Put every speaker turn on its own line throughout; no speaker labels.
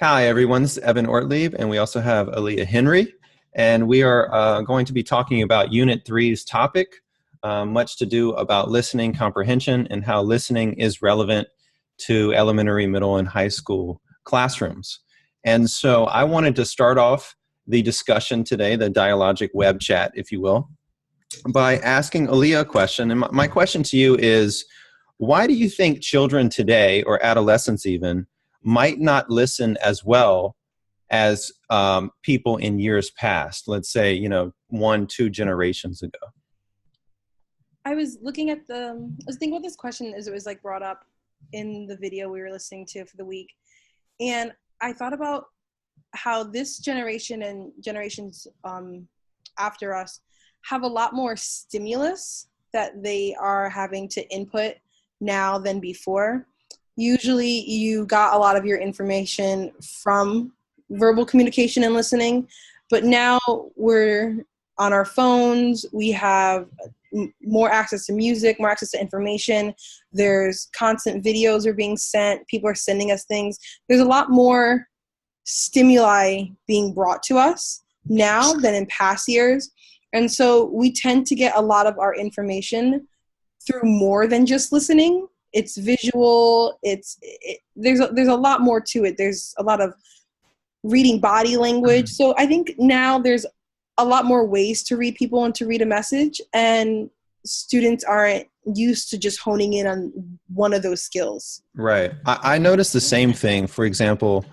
Hi, everyone. This is Evan Ortlieb, and we also have Aaliyah Henry. And we are going to be talking about Unit Three's topic, much to do about listening comprehension and how listening is relevant to elementary, middle, and high school classrooms. And so I wanted to start off the discussion today, the dialogic web chat, if you will, by asking Aaliyah a question. And my question to you is, why do you think children today, or adolescents even, might not listen as well as people in years past, let's say, 1, 2 generations ago?
I was thinking about this question as it was brought up in the video we were listening to for the week. And I thought about how this generation and generations after us have a lot more stimulus that they are having to input now than before. Usually you got a lot of your information from verbal communication and listening, but now we're on our phones. We have more access to music, more access to information. There's constant videos are being sent. People are sending us things. There's a lot more stimuli being brought to us now than in past years. And so we tend to get a lot of our information through more than just listening. It's visual. There's a lot more to it. There's a lot of reading body language. So I think now there's a lot more ways to read people and to read a message, and students aren't used to just honing in on one of those skills.
Right. I noticed the same thing. For example,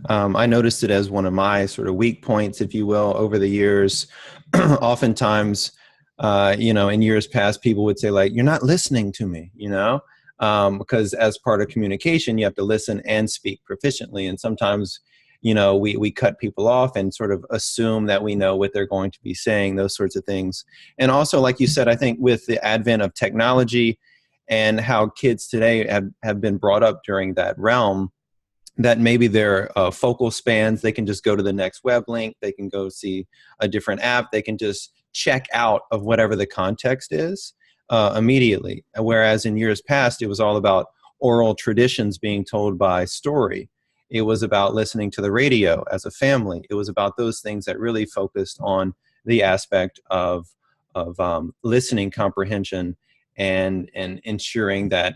I noticed it as one of my sort of weak points, if you will, over the years. Oftentimes, in years past, people would say, like, you're not listening to me, because as part of communication, you have to listen and speak proficiently. And sometimes, we cut people off and sort of assume that we know what they're going to be saying, those sorts of things. And also, like you said, I think with the advent of technology and how kids today have been brought up during that realm, that maybe their focal spans, they can just go to the next web link, they can go see a different app, they can just check out of whatever the context is immediately. Whereas in years past, it was all about oral traditions being told by story. It was about listening to the radio as a family. It was about those things that really focused on the aspect of listening comprehension and ensuring that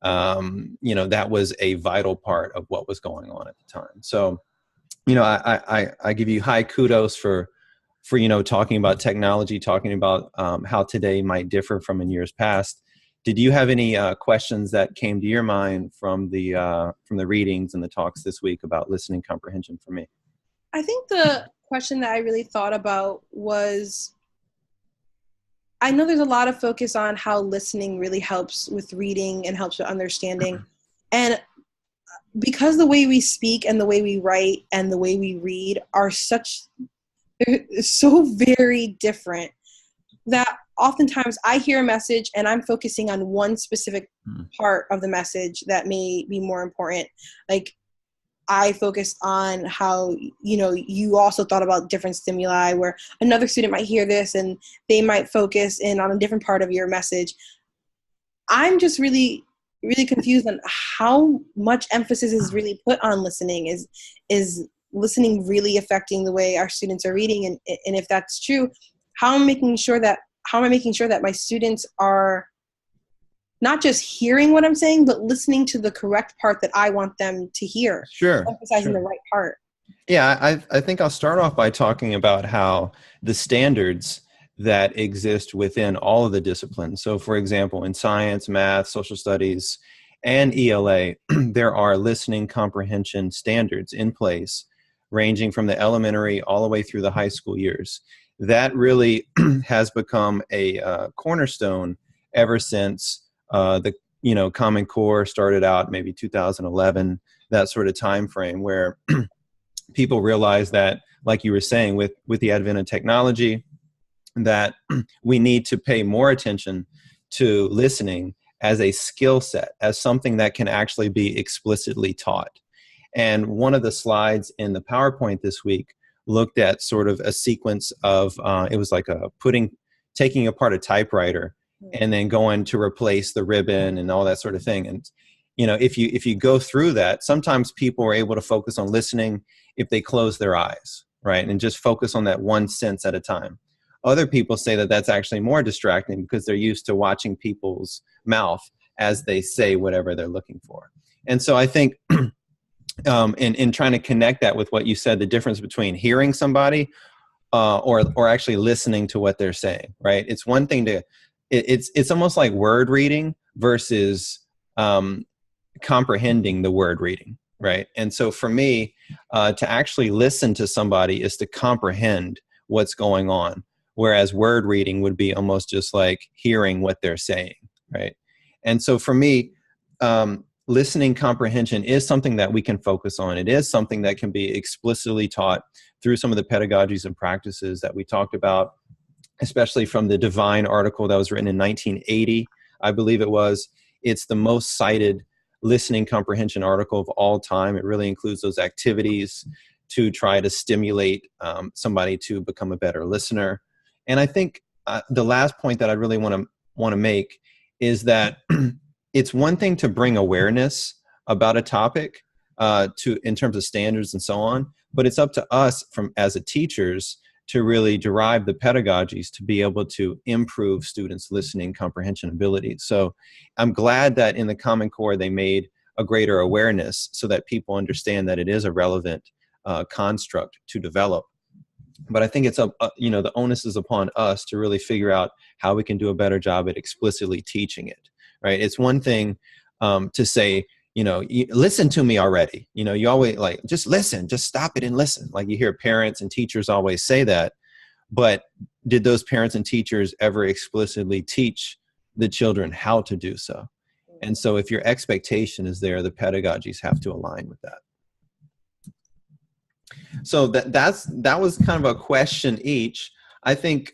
that was a vital part of what was going on at the time. So, I give you high kudos for talking about technology, talking about how today might differ from in years past. Did you have any questions that came to your mind from the readings and the talks this week about listening comprehension for me?
I think the question that I really thought about was, I know there's a lot of focus on how listening really helps with reading and helps with understanding. And because the way we speak and the way we write and the way we read are so very different, that oftentimes I hear a message and I'm focusing on one specific part of the message that may be more important. Like, I focused on how, you also thought about different stimuli, where another student might hear this and they might focus in on a different part of your message. I'm just really, really confused on how much emphasis is really put on listening. Is listening really affecting the way our students are reading? And if that's true, how am I making sure that my students are not just hearing what I'm saying, but listening to the correct part that I want them to hear?
Sure.
Emphasizing the right part.
Yeah, I think I'll start off by talking about how the standards that exist within all of the disciplines. So, for example, in science, math, social studies, and ELA, there are listening comprehension standards in place, ranging from the elementary all the way through the high school years. That really has become a cornerstone ever since the Common Core started out, maybe 2011, that sort of time frame, where people realized that, like you were saying, with the advent of technology, that we need to pay more attention to listening as a skill set, as something that can actually be explicitly taught. And one of the slides in the PowerPoint this week looked at sort of a sequence of, it was like taking apart a typewriter and then going to replace the ribbon and all that sort of thing. And, if you go through that, sometimes people are able to focus on listening if they close their eyes, right? And just focus on that one sense at a time. Other people say that that's actually more distracting because they're used to watching people's mouth as they say whatever they're looking for. And so I think in trying to connect that with what you said, the difference between hearing somebody or actually listening to what they're saying, right? It's one thing it's almost like word reading versus comprehending the word reading, right? And so for me, to actually listen to somebody is to comprehend what's going on, whereas word reading would be almost just like hearing what they're saying, right? And so for me, listening comprehension is something that we can focus on. It is something that can be explicitly taught through some of the pedagogies and practices that we talked about, especially from the Divine article that was written in 1980, I believe it was. It's the most cited listening comprehension article of all time. It really includes those activities to try to stimulate somebody to become a better listener. And I think the last point that I really want to make is that it's one thing to bring awareness about a topic in terms of standards and so on, but it's up to us as teachers to really derive the pedagogies to be able to improve students' listening comprehension abilities. So I'm glad that in the Common Core they made a greater awareness so that people understand that it is a relevant construct to develop. But I think it's the onus is upon us to really figure out how we can do a better job at explicitly teaching it, right? It's one thing to say, listen to me already. You always just listen, just stop it and listen. Like you hear parents and teachers always say that, but did those parents and teachers ever explicitly teach the children how to do so? And so if your expectation is there, the pedagogies have to align with that. So that was kind of a question each. I think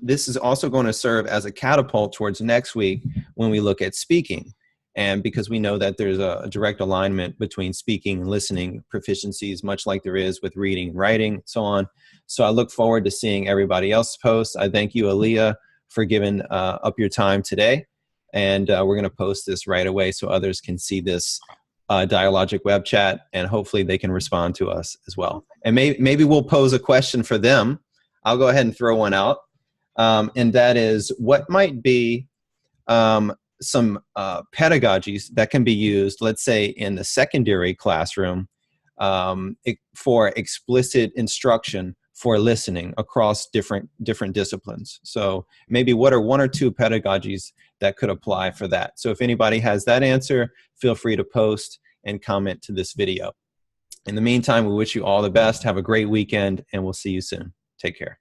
this is also going to serve as a catapult towards next week when we look at speaking. And because we know that there's a direct alignment between speaking and listening proficiencies, much like there is with reading and writing and so on. So I look forward to seeing everybody else's posts. I thank you, Aaliyah, for giving up your time today. And we're going to post this right away so others can see this dialogic web chat, and hopefully they can respond to us as well. And maybe we'll pose a question for them. I'll go ahead and throw one out. And that is, what might be some pedagogies that can be used, let's say in the secondary classroom, for explicit instruction for listening across different disciplines. So maybe what are one or two pedagogies that could apply for that? So if anybody has that answer, feel free to post and comment to this video. In the meantime, we wish you all the best. Have a great weekend, and we'll see you soon. Take care.